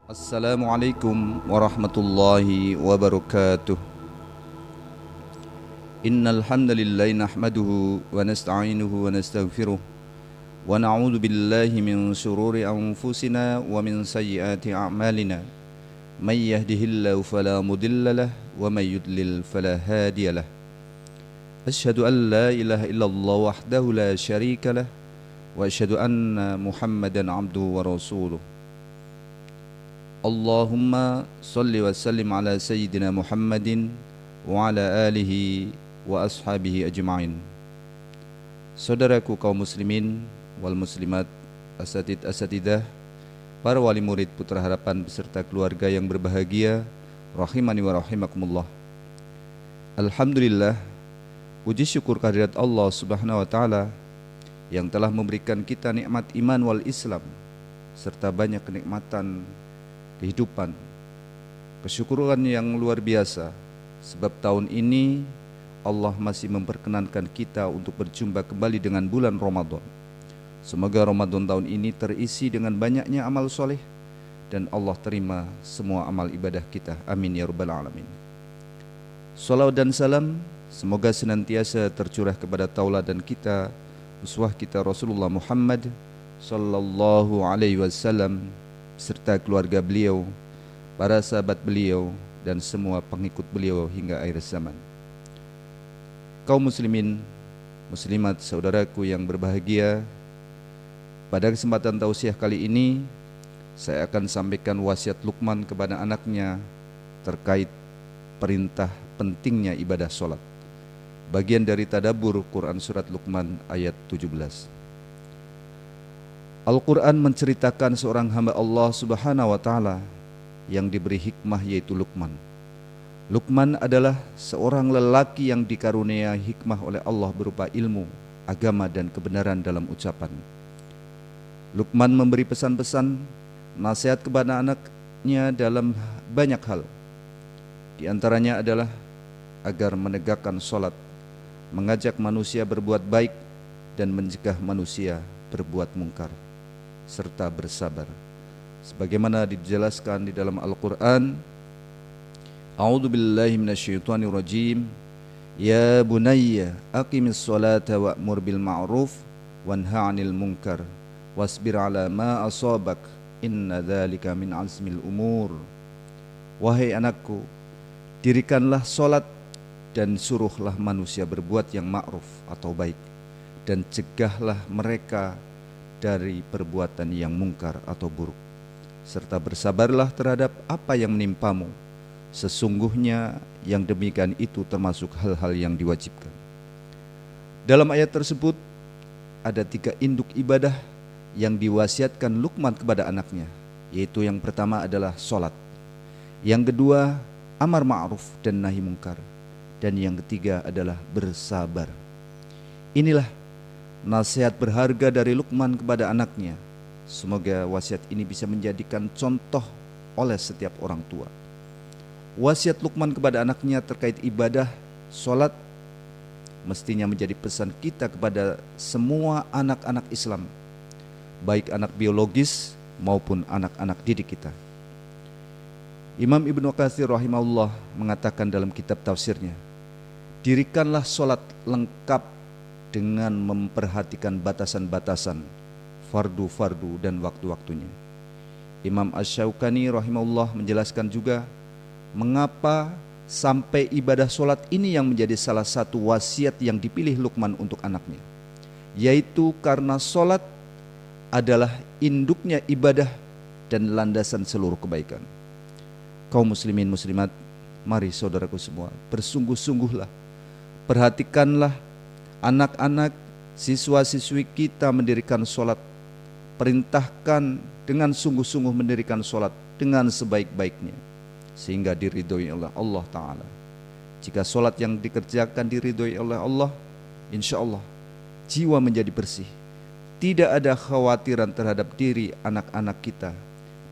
Assalamualaikum warahmatullahi wabarakatuh. Innal hamdalillah nahmaduhu wa nasta'inuhu wa nastaghfiruh wa na'udzu billahi min shururi anfusina wa min sayyiati a'malina. May yahdihillahu fala mudilla lahu wa may yudlil fala hadiya lahu. Asyhadu an la ilaha illallah wahdahu la syarika lahu wa asyhadu anna Muhammadan 'abduhu wa rasuluh. Allahumma salli wa sallim ala sayyidina Muhammadin wa ala alihi wa ashabihi ajma'in. Saudaraku kaum muslimin wal muslimat, asatidah, para wali murid Putra Harapan beserta keluarga yang berbahagia, rahimani wa rahimakumullah. Alhamdulillah, puji syukur kehadirat Allah Subhanahu wa taala yang telah memberikan kita nikmat iman wal Islam serta banyak kenikmatan kehidupan. Kesyukuran yang luar biasa sebab tahun ini Allah masih memperkenankan kita untuk berjumpa kembali dengan bulan Ramadan. Semoga Ramadan tahun ini terisi dengan banyaknya amal soleh dan Allah terima semua amal ibadah kita. Amin ya rabbal alamin. Salawat dan salam semoga senantiasa tercurah kepada tauladan kita, uswah kita Rasulullah Muhammad sallallahu alaihi wasallam serta keluarga beliau, para sahabat beliau dan semua pengikut beliau hingga akhir zaman. Kaum muslimin, muslimat, saudaraku yang berbahagia, pada kesempatan tausiah kali ini saya akan sampaikan wasiat Luqman kepada anaknya terkait perintah pentingnya ibadah sholat. Bagian dari tadabbur Quran surat Luqman ayat 17. Al-Quran menceritakan seorang hamba Allah Subhanahu wa ta'ala yang diberi hikmah, yaitu Luqman. Luqman adalah seorang lelaki yang dikarunia hikmah oleh Allah berupa ilmu, agama dan kebenaran dalam ucapan. Luqman memberi pesan-pesan, nasihat kepada anaknya dalam banyak hal. Di antaranya adalah agar menegakkan sholat, mengajak manusia berbuat baik dan mencegah manusia berbuat mungkar, serta bersabar. Sebagaimana dijelaskan di dalam Al-Quran, A'udzu billahi minasyaitonir rajim. Ya bunayya aqimis sholata wa'mur bil ma'ruf wanha 'anil munkar wasbir 'ala ma asabak inna dzalika min azmil umur. Wahai anakku, dirikanlah solat dan suruhlah manusia berbuat yang ma'ruf atau baik, dan cegahlah mereka dari perbuatan yang mungkar atau buruk, serta bersabarlah terhadap apa yang menimpamu. Sesungguhnya yang demikian itu termasuk hal-hal yang diwajibkan. Dalam ayat tersebut ada 3 induk ibadah yang diwasiatkan Luqman kepada anaknya, yaitu yang pertama adalah sholat, yang kedua amar ma'ruf dan nahi mungkar, dan yang ketiga adalah bersabar. Inilah nasihat berharga dari Luqman kepada anaknya. Semoga wasiat ini bisa menjadikan contoh oleh setiap orang tua. Wasiat Luqman kepada anaknya terkait ibadah sholat mestinya menjadi pesan kita kepada semua anak-anak Islam, baik anak biologis maupun anak-anak didik kita. Imam Ibnu Katsir rahimahullah mengatakan dalam kitab tafsirnya, dirikanlah sholat lengkap dengan memperhatikan batasan-batasan, fardu-fardu dan waktu-waktunya. Imam Asy-Syaukani rahimahullah menjelaskan juga mengapa sampai ibadah sholat ini yang menjadi salah satu wasiat yang dipilih Luqman untuk anaknya, yaitu karena sholat adalah induknya ibadah dan landasan seluruh kebaikan. Kaum muslimin muslimat, mari saudaraku semua, bersungguh-sungguhlah, perhatikanlah anak-anak, siswa-siswi kita mendirikan sholat. Perintahkan dengan sungguh-sungguh mendirikan sholat dengan sebaik-baiknya, sehingga diridhoi oleh Allah Ta'ala. Jika sholat yang dikerjakan diridhoi oleh Allah, insya Allah jiwa menjadi bersih. Tidak ada khawatiran terhadap diri anak-anak kita,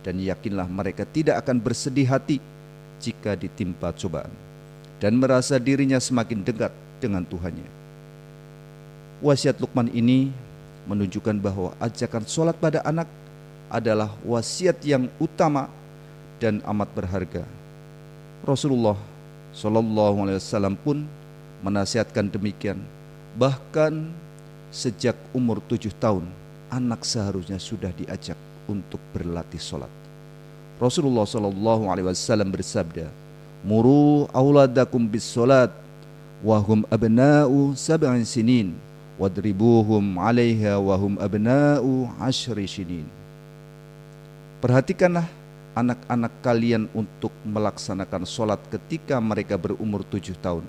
dan yakinlah mereka tidak akan bersedih hati jika ditimpa cobaan dan merasa dirinya semakin dekat dengan Tuhannya. Wasiat Luqman ini menunjukkan bahwa ajakan sholat pada anak adalah wasiat yang utama dan amat berharga. Rasulullah Shallallahu Alaihi Wasallam pun menasihatkan demikian. Bahkan sejak umur 7 tahun anak seharusnya sudah diajak untuk berlatih sholat. Rasulullah Shallallahu Alaihi Wasallam bersabda, "Muru auladakum bis sholat, wahum abna'u sab'in sinin, wadribuhum 'alaiha wahum abna'u 10 sinin." Perhatikanlah anak-anak kalian untuk melaksanakan sholat ketika mereka berumur 7 tahun.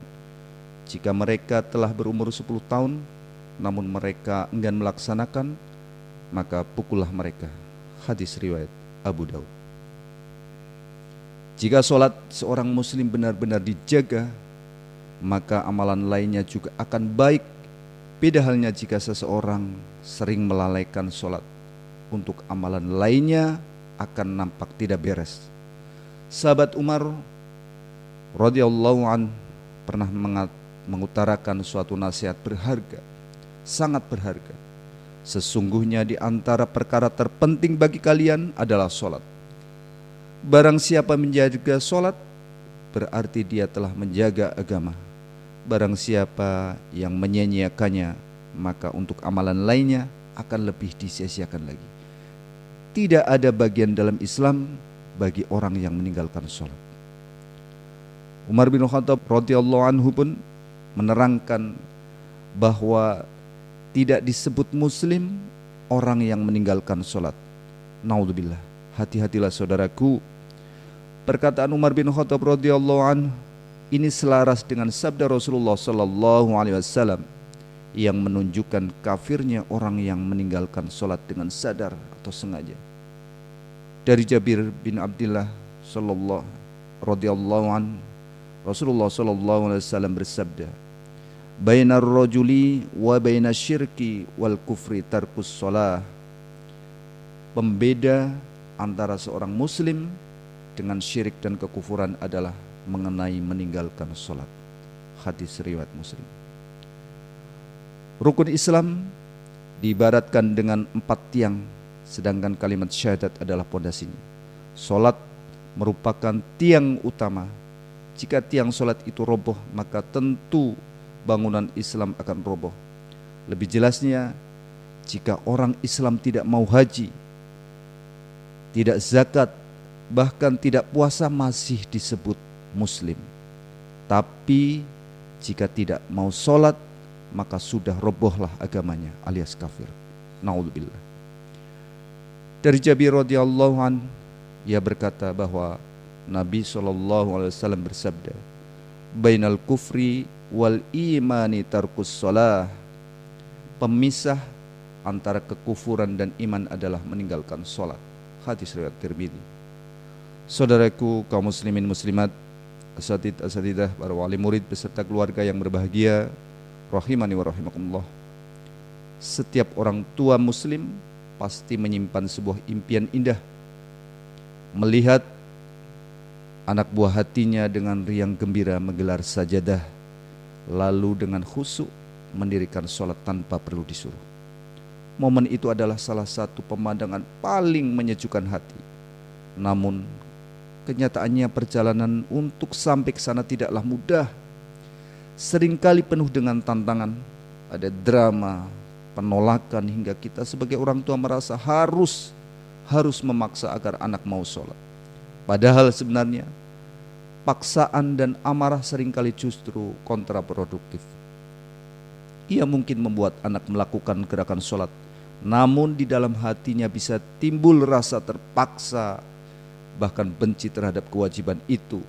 Jika mereka telah berumur 10 tahun namun mereka enggan melaksanakan, maka pukullah mereka. Hadis riwayat Abu Daud. Jika sholat seorang muslim benar-benar dijaga, maka amalan lainnya juga akan baik. Beda halnya jika seseorang sering melalaikan sholat, untuk amalan lainnya akan nampak tidak beres. Sahabat Umar radhiyallahu an pernah mengutarakan suatu nasihat berharga, sangat berharga. Sesungguhnya di antara perkara terpenting bagi kalian adalah sholat. Barang siapa menjaga sholat, berarti dia telah menjaga agama. Barang siapa yang menyia-nyiakannya, maka untuk amalan lainnya akan lebih disia-siakan lagi. Tidak ada bagian dalam Islam bagi orang yang meninggalkan sholat. Umar bin Khattab radhiyallahu anhu pun menerangkan bahwa tidak disebut muslim orang yang meninggalkan sholat. Naudzubillah. Hati-hatilah saudaraku. Perkataan Umar bin Khattab radhiyallahu anhu ini selaras dengan sabda Rasulullah sallallahu alaihi wasallam yang menunjukkan kafirnya orang yang meninggalkan sholat dengan sadar atau sengaja. Dari Jabir bin Abdullah radhiyallahu anhu, Rasulullah sallallahu alaihi wasallam bersabda, "Bainar rajuli wa bainasyirki wal kufri tarkus shalah." Pembeda antara seorang muslim dengan syirik dan kekufuran adalah mengenai meninggalkan sholat. Hadis riwayat Muslim. Rukun Islam diibaratkan dengan 4 tiang, sedangkan kalimat syahadat adalah pondasinya. Sholat merupakan tiang utama. Jika tiang sholat itu roboh, maka tentu bangunan Islam akan roboh. Lebih jelasnya, jika orang Islam tidak mau haji, tidak zakat, bahkan tidak puasa, masih disebut muslim. Tapi jika tidak mau sholat, maka sudah robohlah agamanya alias kafir. Naudzubillah. Dari Jabir radhiyallahu an, ia berkata bahwa Nabi SAW bersabda, "Bainal kufri wal imani tarkus shalah." Pemisah antara kekufuran dan iman adalah meninggalkan sholat. Hadis riwayat Tirmidzi. Saudaraku kaum muslimin muslimat, asatidah, para wali murid beserta keluarga yang berbahagia, rahimani wa rahimakumullah. Setiap orang tua muslim pasti menyimpan sebuah impian indah, melihat anak buah hatinya dengan riang gembira menggelar sajadah, lalu dengan khusyuk mendirikan sholat tanpa perlu disuruh. Momen itu adalah salah satu pemandangan paling menyejukkan hati. Namun kenyataannya perjalanan untuk sampai ke sana tidaklah mudah. Seringkali penuh dengan tantangan, ada drama, penolakan, hingga kita sebagai orang tua merasa harus memaksa agar anak mau sholat. Padahal sebenarnya paksaan dan amarah seringkali justru kontraproduktif. Ia mungkin membuat anak melakukan gerakan sholat, namun di dalam hatinya bisa timbul rasa terpaksa, bahkan benci terhadap kewajiban itu.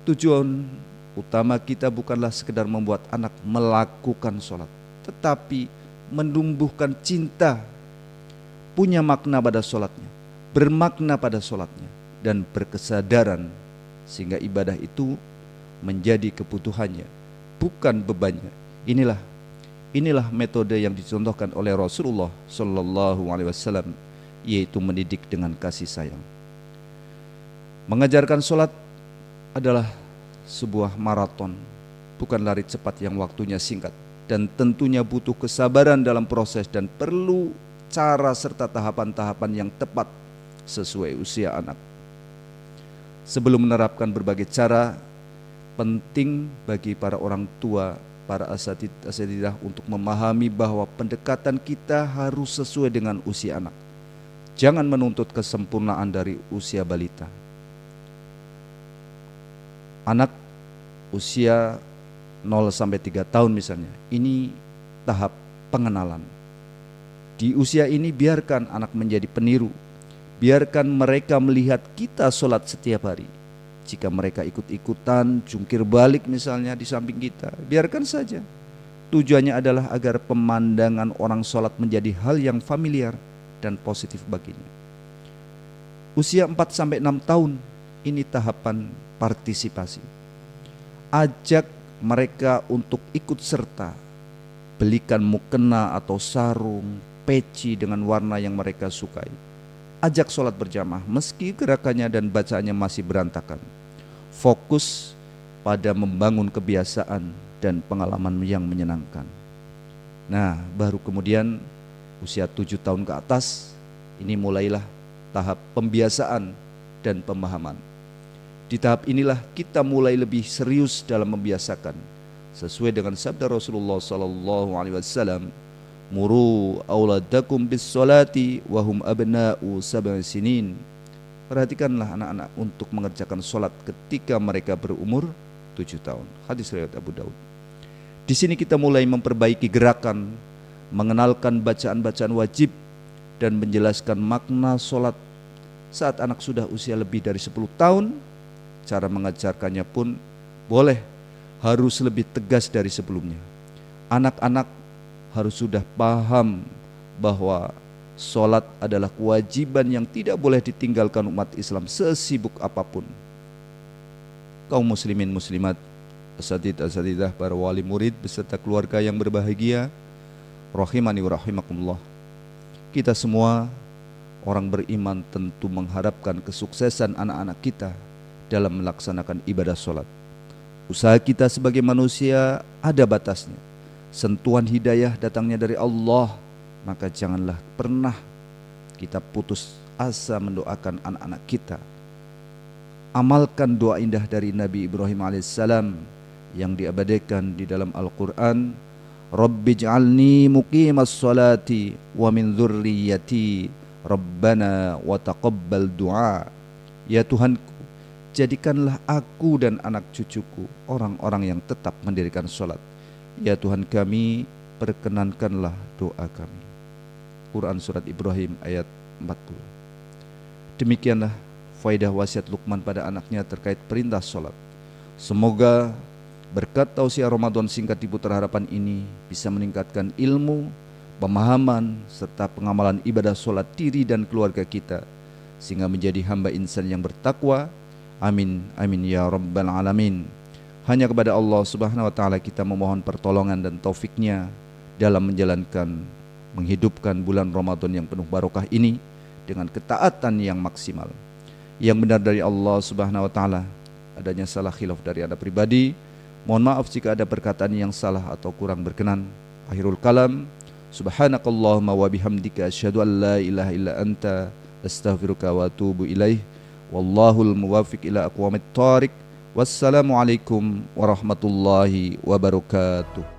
Tujuan utama kita bukanlah sekedar membuat anak melakukan sholat, tetapi menumbuhkan cinta, punya makna pada sholatnya, bermakna pada sholatnya, dan berkesadaran sehingga ibadah itu menjadi kebutuhannya, bukan bebannya. Inilah metode yang dicontohkan oleh Rasulullah Sallallahu Alaihi Wasallam, yaitu mendidik dengan kasih sayang. Mengajarkan sholat adalah sebuah maraton, bukan lari cepat yang waktunya singkat, dan tentunya butuh kesabaran dalam proses dan perlu cara serta tahapan-tahapan yang tepat sesuai usia anak. Sebelum menerapkan berbagai cara, penting bagi para orang tua, para asatidzah untuk memahami bahwa pendekatan kita harus sesuai dengan usia anak. Jangan menuntut kesempurnaan dari usia balita. Anak usia 0-3 tahun misalnya, ini tahap pengenalan. Di usia ini biarkan anak menjadi peniru. Biarkan mereka melihat kita sholat setiap hari. Jika mereka ikut-ikutan, jungkir balik misalnya di samping kita, biarkan saja. Tujuannya adalah agar pemandangan orang sholat menjadi hal yang familiar dan positif baginya. Usia 4-6 tahun, ini tahapan partisipasi. Ajak mereka untuk ikut serta. Belikan mukena atau sarung, peci dengan warna yang mereka sukai. Ajak sholat berjamaah meski gerakannya dan bacaannya masih berantakan. Fokus pada membangun kebiasaan dan pengalaman yang menyenangkan. Nah, baru kemudian usia 7 tahun ke atas, ini mulailah tahap pembiasaan dan pemahaman. Di tahap inilah kita mulai lebih serius dalam membiasakan. Sesuai dengan sabda Rasulullah SAW, muru auladakum bis salati wahum abna'u 7 sinin. Perhatikanlah anak-anak untuk mengerjakan sholat ketika mereka berumur 7 tahun. Hadis riwayat Abu Daud. Di sini kita mulai memperbaiki gerakan, mengenalkan bacaan-bacaan wajib, dan menjelaskan makna sholat. Saat anak sudah usia lebih dari 10 tahun, cara mengajarkannya pun boleh harus lebih tegas dari sebelumnya. Anak-anak harus sudah paham bahwa sholat adalah kewajiban yang tidak boleh ditinggalkan umat Islam sesibuk apapun. Kaum muslimin muslimat, asatidzah, para wali murid beserta keluarga yang berbahagia, rahimani wa rahimakumullah. Kita semua orang beriman tentu mengharapkan kesuksesan anak-anak kita dalam melaksanakan ibadah sholat. Usaha kita sebagai manusia ada batasnya. Sentuhan hidayah datangnya dari Allah, maka janganlah pernah kita putus asa mendoakan anak-anak kita. Amalkan doa indah dari Nabi Ibrahim alaihissalam yang diabadikan di dalam Al-Quran. Rabbij'alni muqimas salati wa min dzurriyyati Rabbana wa taqabbal du'a. Ya Tuhanku, jadikanlah aku dan anak cucuku orang-orang yang tetap mendirikan sholat. Ya Tuhan kami, perkenankanlah doa kami. Quran Surat Ibrahim ayat 40. Demikianlah faedah wasiat Luqman pada anaknya terkait perintah sholat. Semoga berkat tausiah Ramadan singkat di Putra Harapan ini bisa meningkatkan ilmu, pemahaman, serta pengamalan ibadah sholat diri dan keluarga kita, sehingga menjadi hamba insan yang bertakwa. Amin, amin ya rabbal alamin. Hanya kepada Allah subhanahu wa ta'ala kita memohon pertolongan dan taufiknya dalam menjalankan, menghidupkan bulan Ramadan yang penuh barokah ini dengan ketaatan yang maksimal. Yang benar dari Allah subhanahu wa ta'ala, adanya salah khilaf dari anda pribadi. Mohon maaf jika ada perkataan yang salah atau kurang berkenan. Akhirul kalam, subhanakallahumma wa bihamdika asyhadu an la ilaha illa anta astaghfiruka wa atubu ilaih. Wallahul muwaffiq ila aqwamit thoriq. Wassalamualaikum warahmatullahi wabarakatuh.